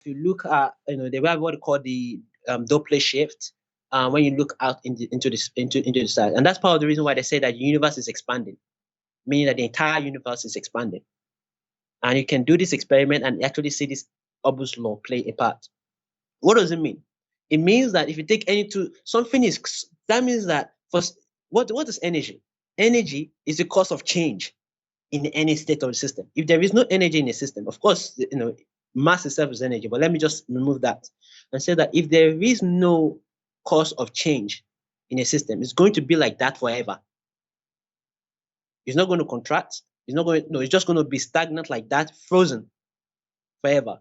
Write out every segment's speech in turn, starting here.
If you look at, they have what they call the Doppler shift, when you look out into the sky, and that's part of the reason why they say that the universe is expanding, meaning that the entire universe is expanding. And you can do this experiment and actually see this Hubble's law play a part. What does it mean? It means that if you take any two, something is, that means that first, what is energy? Energy is the cause of change in any state of the system. If there is no energy in a system, of course, mass itself is energy, but let me just remove that and say that if there is no cause of change in a system, it's going to be like that forever. It's not going to contract. It's just going to be stagnant like that, frozen forever.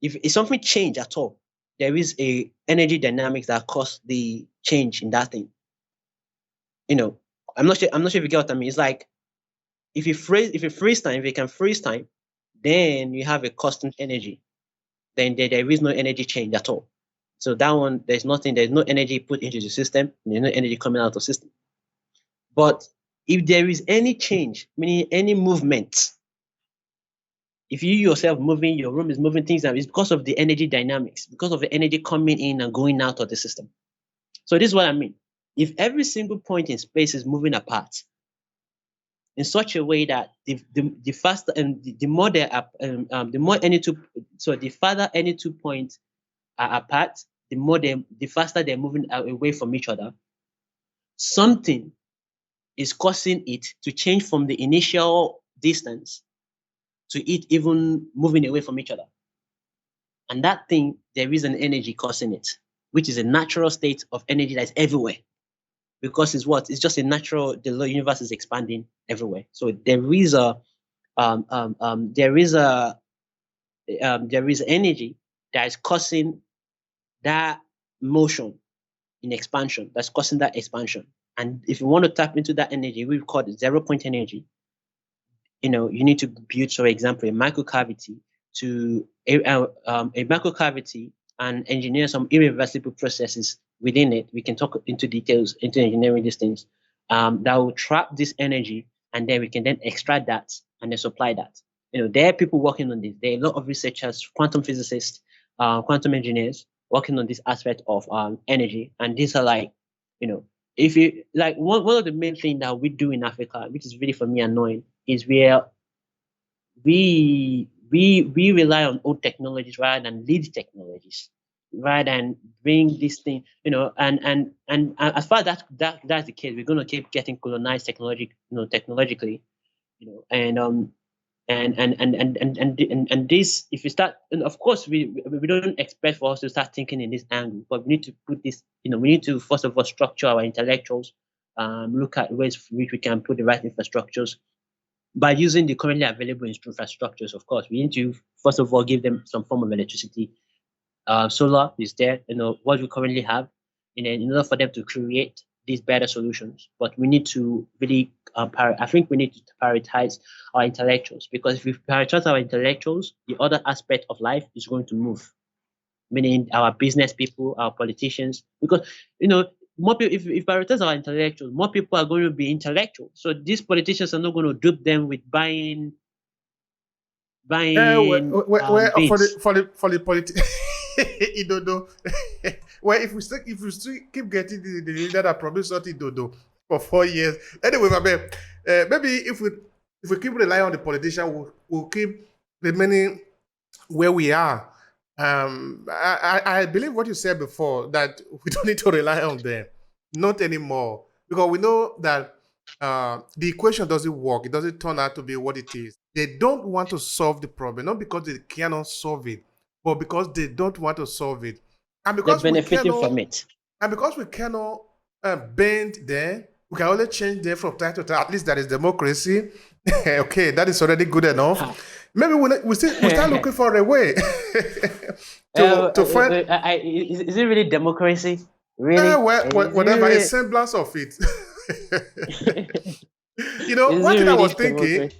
If something change at all, there is a energy dynamics that cause the change in that thing. I'm not sure if you get what I mean. It's like if you can freeze time, then you have a constant energy. Then there is no energy change at all. So that one, there's no energy put into the system, there's no energy coming out of the system. But if there is any change, meaning any movement, if you yourself moving, your room is moving, things it's because of the energy dynamics, because of the energy coming in and going out of the system. So this is what I mean. If every single point in space is moving apart in such a way that the faster and the more they are, the more any two, so the farther any 2 points are apart, the faster they're moving away from each other. Something is causing it to change from the initial distance to it even moving away from each other. And that thing, there is an energy causing it, which is a natural state of energy that's everywhere. Because it's just a natural, the universe is expanding everywhere. So there is energy that is causing that motion in expansion, that's causing that expansion. And if you want to tap into that energy, we call it 0 point energy. You need to build, for example, a microcavity and engineer some irreversible processes within it. We can talk into details into engineering these things that will trap this energy, and then we can then extract that and then supply that. There are people working on this. There are a lot of researchers, quantum physicists, quantum engineers working on this aspect of energy. And these are like, if you like one of the main things that we do in Africa, which is really for me annoying, is where we rely on old technologies rather than lead technologies, rather than bring this thing, and as far as that's the case, we're going to keep getting colonized technologically, and this, if you start, and of course we don't expect for us to start thinking in this angle, but we need to put this, we need to first of all structure our intellectuals, look at ways which we can put the right infrastructures by using the currently available infrastructures. Of course, we need to first of all give them some form of electricity. Solar is there, what we currently have, in order for them to create these better solutions. But we need to really, I think we need to prioritize our intellectuals, because if we prioritize our intellectuals, the other aspect of life is going to move, meaning our business people, our politicians, because, more people, if we prioritize our intellectuals, more people are going to be intellectual. So these politicians are not going to dupe them with buying bids. For the politics, you don't know. Well, if we still keep getting the leader that promised something, don't know, for 4 years. Anyway, my man, maybe if we keep relying on the politician, we'll keep remaining where we are. I believe what you said before, that we don't need to rely on them, not anymore, because we know that the equation doesn't work. It doesn't turn out to be what it is. They don't want to solve the problem, not because they cannot solve it, but because they don't want to solve it, and They're because we benefiting cannot, from it. bend them. We can only change them from time to time. At least that is democracy. Okay, that is already good enough. Maybe we start looking for a way to find. Is it really democracy? Really? Whatever, a semblance of it. Is One it thing I really was thinking,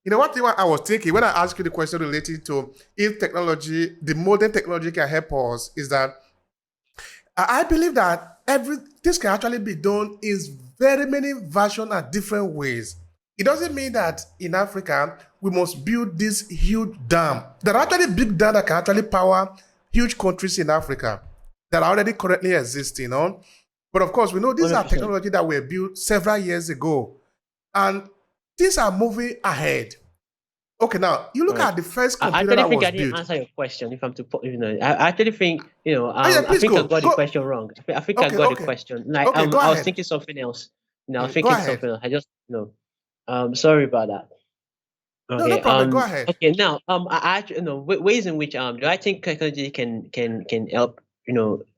democracy? when I asked you the question related to if technology, the modern technology can help us, is that I believe that this can actually be done in very many versions and different ways. It doesn't mean that in Africa we must build this huge dam. There are actually big dams that can actually power huge countries in Africa that already currently exist, you know. But of course, we know these are 100%. technology that were built several years ago, and things are moving ahead. Okay, now you look Right. at the first I computer actually that think was I didn't built. answer your question. If I'm to, I actually think, Oh yeah, I please think I go. got the Go. question wrong. I think I Okay, got the okay, question. Like, okay. Go I was ahead. thinking something else. I was Go thinking ahead. something else. I just, sorry about that. No, no Okay. problem. Go ahead. Okay. Now, I actually, ways in which, do I think technology can help,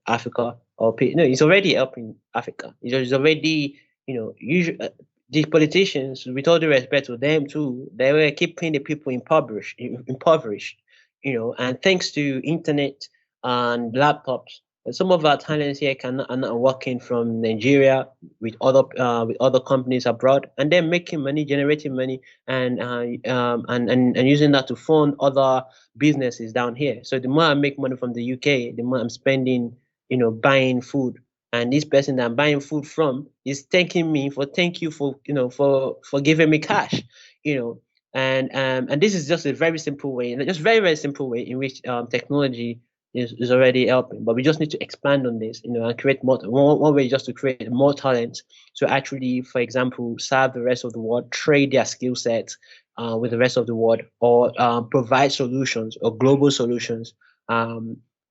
Africa no, it's already helping Africa. It's already, usually, the politicians, with all the respect to them too, they were keeping the people impoverished, and thanks to internet and laptops, some of our talents here are not working from Nigeria with other companies abroad, and they're making money, generating money, and using that to fund other businesses down here. So the more I make money from the UK, the more I'm spending, buying food. And this person that I'm buying food from is thanking me for thank you for for giving me cash, you know. And this is just a very simple way, just very simple way in which technology is already helping. But we just need to expand on this, and create more. One way just to create more talent to actually, for example, serve the rest of the world, trade their skill sets with the rest of the world, or provide solutions or global solutions.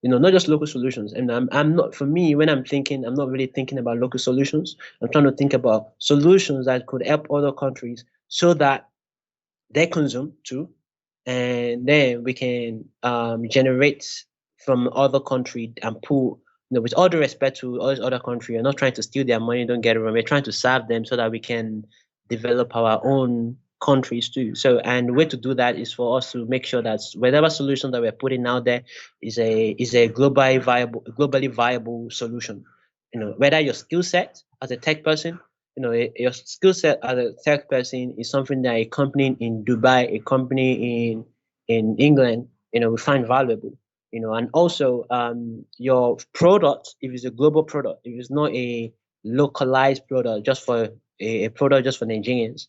Not just local solutions. And I'm not, for me, when I'm thinking, I'm not really thinking about local solutions. I'm trying to think about solutions that could help other countries so that they consume too, and then we can generate from other country and pull. With all due respect to all these other country, I'm not trying to steal their money. Don't get it wrong. We're trying to serve them so that we can develop our own countries too. So, and the way to do that is for us to make sure that whatever solution that we're putting out there is a globally viable solution. Whether your skill set as a tech person, your skill set as a tech person is something that a company in Dubai, a company in England, will find valuable. And also your product, if it's a global product, if it's not a localized product just for a product just for Nigerians,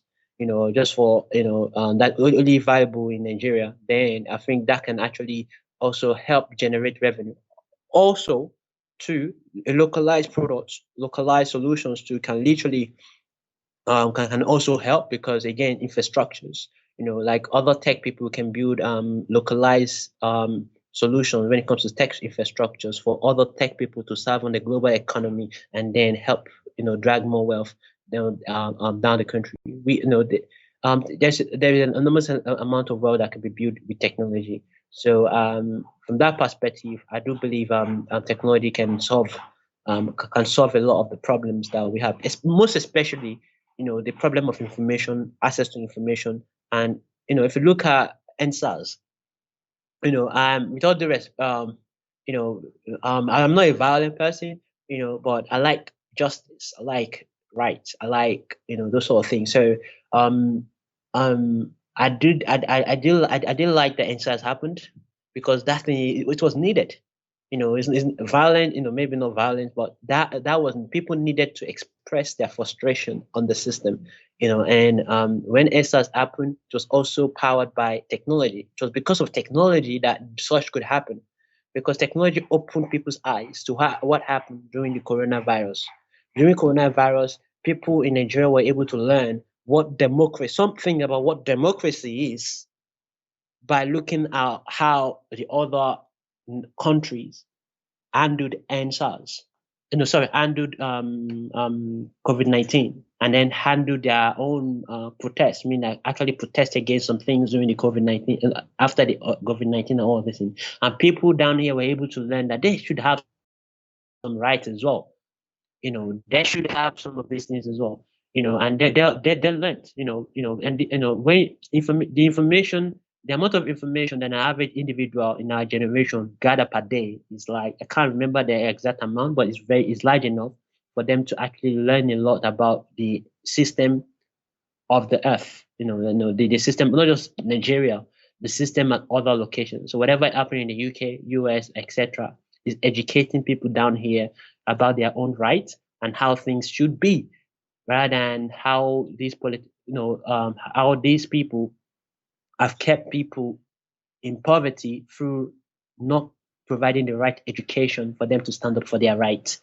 just for that only viable in Nigeria, then I think that can actually also help generate revenue. Also, too, a localized products, localized solutions too can literally can also help because again infrastructures, like other tech people can build localized solutions when it comes to tech infrastructures for other tech people to serve on the global economy and then help drag more wealth down the country. There is an enormous amount of wealth that can be built with technology. So from that perspective, I do believe technology can solve a lot of the problems that we have, most especially the problem of information, access to information. And if you look at NSAS, with all the rest, I'm not a violent person, but I like justice, I like rights, I like those sort of things. So I did like the NSAS happened because it was needed. It's violent, maybe not violent, but that was people needed to express their frustration on the system, and when ESAs happened, it was also powered by technology. It was because of technology that such could happen, because technology opened people's eyes to what happened during the coronavirus. During coronavirus, people in Nigeria were able to learn something about what democracy is by looking at how the other countries handled NSARS. No, sorry, handled COVID-19, and then handled their own protests. I mean, like actually protest against some things during the COVID-19, after the COVID-19 and all of this thing. And people down here were able to learn that they should have some rights as well. They should have some of these things as well. And they learned. And when the information, the amount of information that an average individual in our generation gather per day is like, I can't remember the exact amount, but it's large enough for them to actually learn a lot about the system of the earth. The system, not just Nigeria, the system at other locations. So whatever happened in the UK, US, etc., is educating people down here about their own rights and how things should be, rather than how these how these people have kept people in poverty through not providing the right education for them to stand up for their rights.